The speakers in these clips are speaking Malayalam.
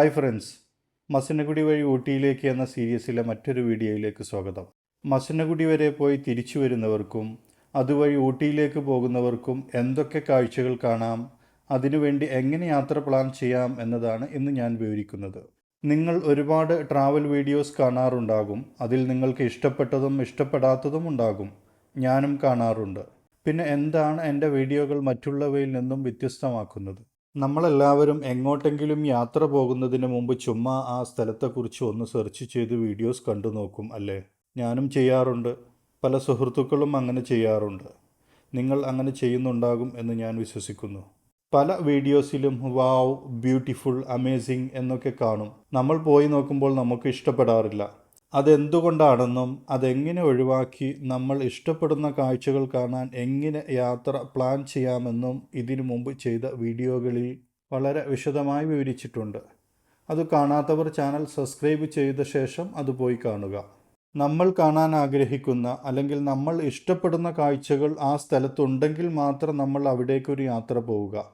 ഹായ് ഫ്രണ്ട്സ്, മസനഗുഡി വഴി ഊട്ടിയിലേക്ക് എന്ന സീരീസിലെ മറ്റൊരു വീഡിയോയിലേക്ക് സ്വാഗതം. മസനഗുഡി വരെ പോയി തിരിച്ചു വരുന്നവർക്കും അതുവഴി ഊട്ടിയിലേക്ക് പോകുന്നവർക്കും എന്തൊക്കെ കാഴ്ചകൾ കാണാം, അതിനുവേണ്ടി എങ്ങനെ യാത്ര പ്ലാൻ ചെയ്യാം എന്നതാണ് ഇന്ന് ഞാൻ വിവരിക്കുന്നത്. നിങ്ങൾ ഒരുപാട് ട്രാവൽ വീഡിയോസ് കാണാറുണ്ടാകും. അതിൽ നിങ്ങൾക്ക് ഇഷ്ടപ്പെട്ടതും ഇഷ്ടപ്പെടാത്തതും ഉണ്ടാകും. ഞാനും കാണാറുണ്ട്. പിന്നെ എന്താണ് എൻ്റെ വീഡിയോകൾ മറ്റുള്ളവയിൽ നിന്നും വ്യത്യസ്തമാക്കുന്നത്? നമ്മളെല്ലാവരും എങ്ങോട്ടെങ്കിലും യാത്ര പോകുന്നതിന് മുമ്പ് ചുമ്മാ ആ സ്ഥലത്തെക്കുറിച്ച് ഒന്ന് സെർച്ച് ചെയ്ത് വീഡിയോസ് കണ്ടു നോക്കും അല്ലേ? ഞാനും ചെയ്യാറുണ്ട്. പല സുഹൃത്തുക്കളും അങ്ങനെ ചെയ്യാറുണ്ട്. നിങ്ങൾ അങ്ങനെ ചെയ്യുന്നുണ്ടാകും എന്ന് ഞാൻ വിശ്വസിക്കുന്നു. പല വീഡിയോസിലും വാവ്, ബ്യൂട്ടിഫുൾ, അമേസിങ് എന്നൊക്കെ കാണും. നമ്മൾ പോയി നോക്കുമ്പോൾ നമുക്ക് ഇഷ്ടപ്പെടാറില്ല. അതെന്തുകൊണ്ടാണെന്നും അതെങ്ങനെ ഒഴിവാക്കി നമ്മൾ ഇഷ്ടപ്പെടുന്ന കാഴ്ചകൾ കാണാൻ എങ്ങനെ യാത്ര പ്ലാൻ ചെയ്യാമെന്നും ഇതിനു മുമ്പ് ചെയ്ത വീഡിയോകളിൽ വളരെ വിശദമായി വിവരിച്ചിട്ടുണ്ട്. അത് കാണാത്തവർ ചാനൽ സബ്സ്ക്രൈബ് ചെയ്ത ശേഷം അത് പോയി കാണുക. നമ്മൾ കാണാൻ ആഗ്രഹിക്കുന്ന അല്ലെങ്കിൽ നമ്മൾ ഇഷ്ടപ്പെടുന്ന കാഴ്ചകൾ ആ സ്ഥലത്തുണ്ടെങ്കിൽ മാത്രം നമ്മൾ അവിടേക്കൊരു യാത്ര പോവുക.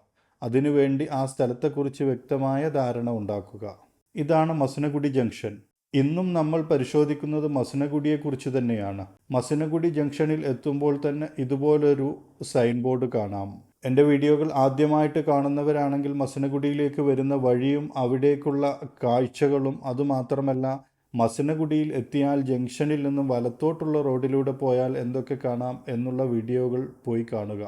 അതിനുവേണ്ടി ആ സ്ഥലത്തെക്കുറിച്ച് വ്യക്തമായ ധാരണ ഉണ്ടാക്കുക. ഇതാണ് മസനഗുഡി ജംഗ്ഷൻ. ഇന്നും നമ്മൾ പരിശോധിക്കുന്നത് മസനഗുഡിയെക്കുറിച്ച് തന്നെയാണ്. മസനഗുഡി ജംഗ്ഷനിൽ എത്തുമ്പോൾ തന്നെ ഇതുപോലൊരു സൈൻ ബോർഡ് കാണാം. എൻ്റെ വീഡിയോകൾ ആദ്യമായിട്ട് കാണുന്നവരാണെങ്കിൽ മസനഗുഡിയിലേക്ക് വരുന്ന വഴിയും അവിടേക്കുള്ള കാഴ്ചകളും, അതുമാത്രമല്ല മസനഗുഡിയിൽ എത്തിയാൽ ജംഗ്ഷനിൽ നിന്നും വലത്തോട്ടുള്ള റോഡിലൂടെ പോയാൽ എന്തൊക്കെ കാണാം എന്നുള്ള വീഡിയോകൾ പോയി കാണുക.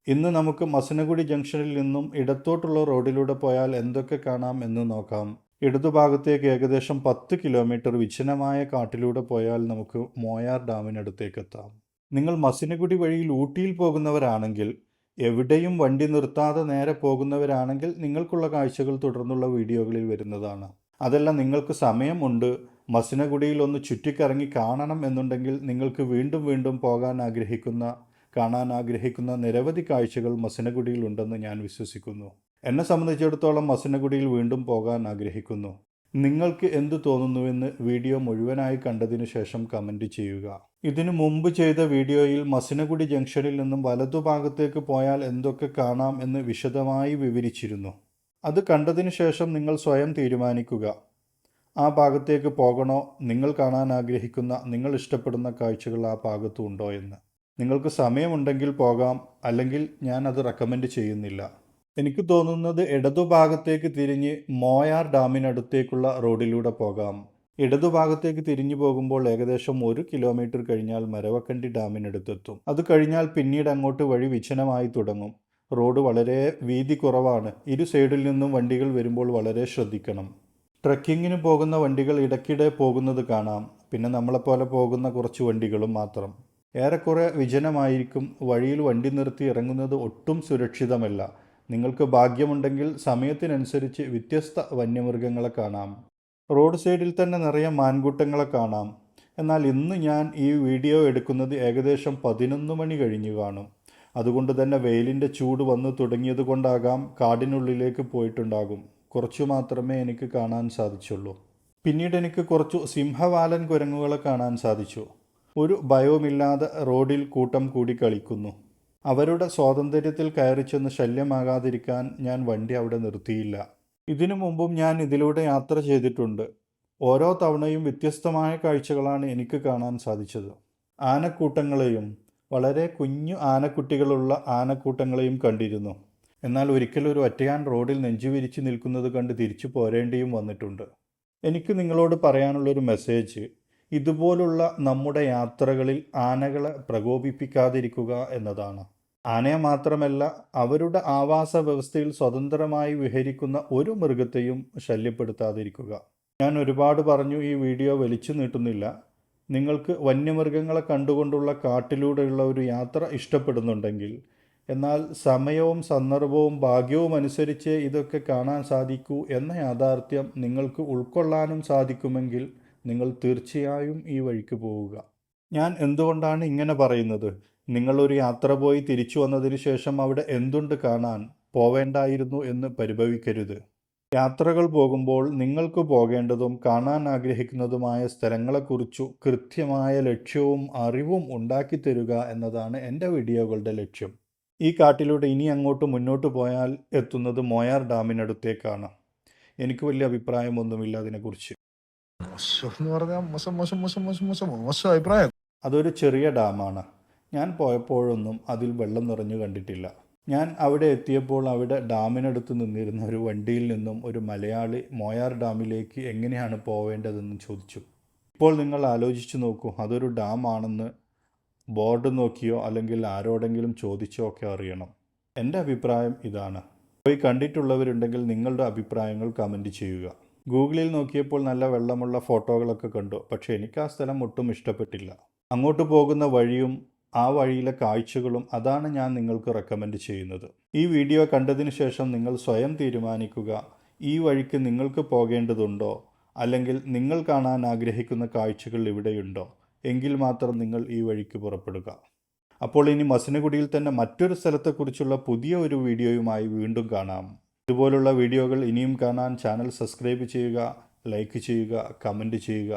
ഇന്ന് നമുക്ക് മസനഗുഡി ജംഗ്ഷനിൽ നിന്നും ഇടത്തോട്ടുള്ള റോഡിലൂടെ പോയാൽ എന്തൊക്കെ കാണാം എന്ന് നോക്കാം. ഇടതുഭാഗത്തേക്ക് ഏകദേശം 10 കിലോമീറ്റർ വിജനമായ കാട്ടിലൂടെ പോയാൽ നമുക്ക് മോയാർ ഡാമിനടുത്തേക്ക് എത്താം. നിങ്ങൾ മസനഗുഡി വഴിയിൽ ഊട്ടിയിൽ പോകുന്നവരാണെങ്കിൽ, എവിടെയും വണ്ടി നിർത്താതെ നേരെ പോകുന്നവരാണെങ്കിൽ നിങ്ങൾക്കുള്ള കാഴ്ചകൾ തുടർന്നുള്ള വീഡിയോകളിൽ വരുന്നതാണ്. അതല്ല, നിങ്ങൾക്ക് സമയമുണ്ട്, മസനഗുഡിയിൽ ഒന്ന് ചുറ്റിക്കറങ്ങി കാണണം എന്നുണ്ടെങ്കിൽ നിങ്ങൾക്ക് വീണ്ടും വീണ്ടും കാണാൻ ആഗ്രഹിക്കുന്ന നിരവധി കാഴ്ചകൾ മസനഗുഡിയിൽ ഉണ്ടെന്ന് ഞാൻ വിശ്വസിക്കുന്നു. എന്നെ സംബന്ധിച്ചിടത്തോളം മസനഗുഡിയിൽ വീണ്ടും പോകാൻ ആഗ്രഹിക്കുന്നു. നിങ്ങൾക്ക് എന്തു തോന്നുന്നുവെന്ന് വീഡിയോ മുഴുവനായി കണ്ടതിനു ശേഷം കമൻറ്റ് ചെയ്യുക. ഇതിനു മുമ്പ് ചെയ്ത വീഡിയോയിൽ മസനഗുഡി ജംഗ്ഷനിൽ നിന്നും വലതുഭാഗത്തേക്ക് പോയാൽ എന്തൊക്കെ കാണാം എന്ന് വിശദമായി വിവരിച്ചിരുന്നു. അത് കണ്ടതിനു ശേഷം നിങ്ങൾ സ്വയം തീരുമാനിക്കുക, ആ ഭാഗത്തേക്ക് പോകണോ, നിങ്ങൾ കാണാൻ ആഗ്രഹിക്കുന്ന, നിങ്ങൾ ഇഷ്ടപ്പെടുന്ന കാഴ്ചകൾ ആ ഭാഗത്തും ഉണ്ടോ എന്ന്. നിങ്ങൾക്ക് സമയമുണ്ടെങ്കിൽ പോകാം, അല്ലെങ്കിൽ ഞാൻ അത് റെക്കമെൻഡ് ചെയ്യുന്നില്ല. എനിക്ക് തോന്നുന്നത് ഇടതുഭാഗത്തേക്ക് തിരിഞ്ഞ് മോയാർ ഡാമിനടുത്തേക്കുള്ള റോഡിലൂടെ പോകാം. ഇടതുഭാഗത്തേക്ക് തിരിഞ്ഞു പോകുമ്പോൾ ഏകദേശം 1 കിലോമീറ്റർ കഴിഞ്ഞാൽ മരവക്കണ്ടി ഡാമിനടുത്തെത്തും. അത് കഴിഞ്ഞാൽ പിന്നീട് അങ്ങോട്ട് വഴി വിജനമായി തുടങ്ങും. റോഡ് വളരെ വീതി കുറവാണ്. ഇരു സൈഡിൽ നിന്നും വണ്ടികൾ വരുമ്പോൾ വളരെ ശ്രദ്ധിക്കണം. ട്രക്കിങ്ങിന് പോകുന്ന വണ്ടികൾ ഇടയ്ക്കിടെ പോകുന്നത് കാണാം. പിന്നെ നമ്മളെപ്പോലെ പോകുന്ന കുറച്ച് വണ്ടികളും മാത്രം. ഏറെക്കുറെ വിജനമായിരിക്കും. വഴിയിൽ വണ്ടി നിർത്തി ഇറങ്ങുന്നത് ഒട്ടും സുരക്ഷിതമല്ല. നിങ്ങൾക്ക് ഭാഗ്യമുണ്ടെങ്കിൽ സമയത്തിനനുസരിച്ച് വ്യത്യസ്ത വന്യമൃഗങ്ങളെ കാണാം. റോഡ് സൈഡിൽ തന്നെ നിറയെ മാൻകൂട്ടങ്ങളെ കാണാം. എന്നാൽ ഇന്ന് ഞാൻ ഈ വീഡിയോ എടുക്കുന്നത് ഏകദേശം 11 മണി കഴിഞ്ഞു കാണും. അതുകൊണ്ട് തന്നെ വെയിലിൻ്റെ ചൂട് വന്നു തുടങ്ങിയത് കൊണ്ടാകാം കാടിനുള്ളിലേക്ക് പോയിട്ടുണ്ടാകും. കുറച്ചു മാത്രമേ എനിക്ക് കാണാൻ സാധിച്ചുള്ളൂ. പിന്നീട് എനിക്ക് കുറച്ചു സിംഹവാലൻ കുരങ്ങുകളെ കാണാൻ സാധിച്ചു. ഒരു ഭയവുമില്ലാതെ റോഡിൽ കൂട്ടം കൂടി കളിക്കുന്നു. അവരുടെ സ്വാതന്ത്ര്യത്തിൽ കയറിച്ചെന്ന് ശല്യമാകാതിരിക്കാൻ ഞാൻ വണ്ടി അവിടെ നിർത്തിയില്ല. ഇതിനു മുമ്പും ഞാൻ ഇതിലൂടെ യാത്ര ചെയ്തിട്ടുണ്ട്. ഓരോ തവണയും വ്യത്യസ്തമായ കാഴ്ചകളാണ് എനിക്ക് കാണാൻ സാധിച്ചത്. ആനക്കൂട്ടങ്ങളെയും, വളരെ കുഞ്ഞു ആനക്കുട്ടികളുള്ള ആനക്കൂട്ടങ്ങളെയും കണ്ടിരുന്നു. എന്നാൽ ഒരിക്കലൊരു ഒറ്റയാൻ റോഡിൽ നെഞ്ചുവിരിച്ച് നിൽക്കുന്നത് കണ്ട് തിരിച്ചു പോരേണ്ടിയും വന്നിട്ടുണ്ട്. എനിക്ക് നിങ്ങളോട് പറയാനുള്ളൊരു മെസ്സേജ്, ഇതുപോലുള്ള നമ്മുടെ യാത്രകളിൽ ആനകളെ പ്രകോപിപ്പിക്കാതിരിക്കുക എന്നതാണ്. ആനയെ മാത്രമല്ല, അവരുടെ ആവാസ വ്യവസ്ഥയിൽ സ്വതന്ത്രമായി വിഹരിക്കുന്ന ഒരു മൃഗത്തെയും ശല്യപ്പെടുത്താതിരിക്കുക. ഞാൻ ഒരുപാട് പറഞ്ഞു, ഈ വീഡിയോ വലിച്ചു നീട്ടുന്നില്ല. നിങ്ങൾക്ക് വന്യമൃഗങ്ങളെ കണ്ടുകൊണ്ടുള്ള കാട്ടിലൂടെയുള്ള ഒരു യാത്ര ഇഷ്ടപ്പെടുന്നുണ്ടെങ്കിൽ, എന്നാൽ സമയവും സന്ദർഭവും ഭാഗ്യവും അനുസരിച്ച് ഇതൊക്കെ കാണാൻ സാധിക്കൂ എന്ന യാഥാർത്ഥ്യം നിങ്ങൾക്ക് ഉൾക്കൊള്ളാനും സാധിക്കുമെങ്കിൽ നിങ്ങൾ തീർച്ചയായും ഈ വഴിക്ക് പോവുക. ഞാൻ എന്തുകൊണ്ടാണ് ഇങ്ങനെ പറയുന്നത്? നിങ്ങളൊരു യാത്ര പോയി തിരിച്ചു വന്നതിന് ശേഷം അവിടെ എന്തുണ്ട് കാണാൻ, പോവേണ്ടായിരുന്നു എന്ന് പരിഭവിക്കരുത്. യാത്രകൾ പോകുമ്പോൾ നിങ്ങൾക്ക് പോകേണ്ടതും കാണാൻ ആഗ്രഹിക്കുന്നതുമായ സ്ഥലങ്ങളെക്കുറിച്ചു കൃത്യമായ ലക്ഷ്യവും അറിവും ഉണ്ടാക്കിത്തരുക എന്നതാണ് എൻ്റെ വീഡിയോകളുടെ ലക്ഷ്യം. ഈ കാട്ടിലൂടെ ഇനി അങ്ങോട്ട് മുന്നോട്ട് പോയാൽ എത്തുന്നത് മോയാർ ഡാമിനടുത്തേക്കാണ്. എനിക്ക് വലിയ അഭിപ്രായമൊന്നുമില്ല അതിനെക്കുറിച്ച്. മോശം എന്ന് പറഞ്ഞാൽ മോശം മോശം മോശം മോശം മോശം മോശം അഭിപ്രായം. അതൊരു ചെറിയ ഡാമാണ്. ഞാൻ പോയപ്പോഴൊന്നും അതിൽ വെള്ളം നിറഞ്ഞു കണ്ടിട്ടില്ല. ഞാൻ അവിടെ എത്തിയപ്പോൾ അവിടെ ഡാമിനടുത്ത് നിന്നിരുന്ന ഒരു വണ്ടിയിൽ നിന്നും ഒരു മലയാളി മോയാർ ഡാമിലേക്ക് എങ്ങനെയാണ് പോവേണ്ടതെന്ന് ചോദിച്ചു. ഇപ്പോൾ നിങ്ങൾ ആലോചിച്ചു നോക്കൂ, അതൊരു ഡാം ആണെന്ന് ബോർഡ് നോക്കിയോ അല്ലെങ്കിൽ ആരോടെങ്കിലും ചോദിച്ചോ ഒക്കെ അറിയണം. എൻ്റെ അഭിപ്രായം ഇതാണ്. പോയി കണ്ടിട്ടുള്ളവരുണ്ടെങ്കിൽ നിങ്ങളുടെ അഭിപ്രായങ്ങൾ കമൻറ്റ് ചെയ്യുക. ഗൂഗിളിൽ നോക്കിയപ്പോൾ നല്ല വെള്ളമുള്ള ഫോട്ടോകളൊക്കെ കണ്ടു, പക്ഷേ എനിക്ക് ആ സ്ഥലം ഒട്ടും ഇഷ്ടപ്പെട്ടില്ല. അങ്ങോട്ട് പോകുന്ന വഴിയും ആ വഴിയിലെ കാഴ്ചകളും അതാണ് ഞാൻ നിങ്ങൾക്ക് റെക്കമെൻഡ് ചെയ്യുന്നത്. ഈ വീഡിയോ കണ്ടതിന് ശേഷം നിങ്ങൾ സ്വയം തീരുമാനിക്കുക, ഈ വഴിക്ക് നിങ്ങൾക്ക് പോകേണ്ടതുണ്ടോ, അല്ലെങ്കിൽ നിങ്ങൾ കാണാൻ ആഗ്രഹിക്കുന്ന കാഴ്ചകൾ ഇവിടെയുണ്ടോ, എങ്കിൽ മാത്രം നിങ്ങൾ ഈ വഴിക്ക് പുറപ്പെടുക. അപ്പോൾ ഇനി മസിനഗുഡിയിൽ തന്നെ മറ്റൊരു സ്ഥലത്തെക്കുറിച്ചുള്ള പുതിയ ഒരു വീഡിയോയുമായി വീണ്ടും കാണാം. ഇതുപോലുള്ള വീഡിയോകൾ ഇനിയും കാണാൻ ചാനൽ സബ്സ്ക്രൈബ് ചെയ്യുക, ലൈക്ക് ചെയ്യുക, കമൻറ്റ് ചെയ്യുക.